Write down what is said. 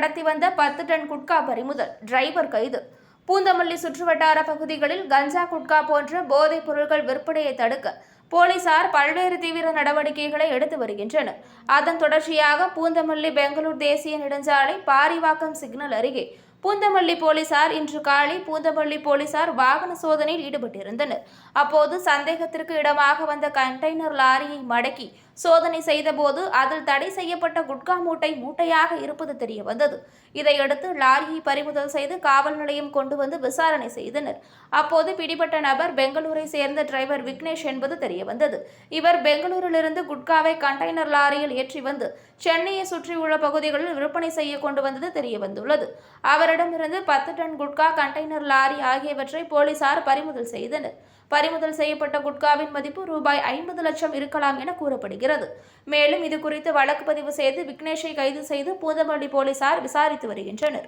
கடத்தி வந்த 10 டன் குட்கா பறிமுதல், டிரைவர் கைது. பூந்தமல்லி சுற்றுவட்டார பகுதிகளில் கஞ்சா, குட்கா போன்ற போதைப் பொருட்கள் விற்பனையை தடுக்க போலீசார் பல்வேறு தீவிர நடவடிக்கைகளை எடுத்து வருகின்றனர். அதன் தொடர்ச்சியாக பூந்தமல்லி பெங்களூர் தேசிய நெடுஞ்சாலை பாரிவாக்கம் சிக்னல் அருகே பூந்தமல்லி போலீசார் இன்று காலை பூந்தமல்லி போலீசார் வாகன சோதனையில் ஈடுபட்டிருந்தனர். அப்போது சந்தேகத்திற்கு இடமாக வந்த கண்டெய்னர் லாரியை மடக்கி சோதனை செய்தபோது அதில் தடை செய்யப்பட்ட குட்கா மூட்டை மூட்டையாக இருப்பது தெரியவந்தது. இதையடுத்து லாரியை பறிமுதல் செய்து காவல் நிலையம் கொண்டு வந்து விசாரணை செய்தனர். அப்போது பிடிபட்ட நபர் பெங்களூரை சேர்ந்த டிரைவர் விக்னேஷ் என்பது தெரியவந்தது. இவர் பெங்களூரிலிருந்து குட்காவை கண்டெய்னர் லாரியில் ஏற்றி வந்து சென்னையை சுற்றியுள்ள பகுதிகளில் விற்பனை செய்ய கொண்டு வந்தது தெரியவந்துள்ளது. அவரிடமிருந்து 10 டன் குட்கா, கண்டெய்னர் லாரி ஆகியவற்றை போலீசார் பறிமுதல் செய்தனர். பறிமுதல் செய்யப்பட்ட குட்காவின் மதிப்பு ரூபாய் 50 லட்சம் இருக்கலாம் என கூறப்படுகிறது. மேலும் இதுகுறித்து வழக்கு பதிவு செய்து விக்னேஷை கைது செய்து பூந்தமல்லி போலீசார் விசாரித்து வருகின்றனர்.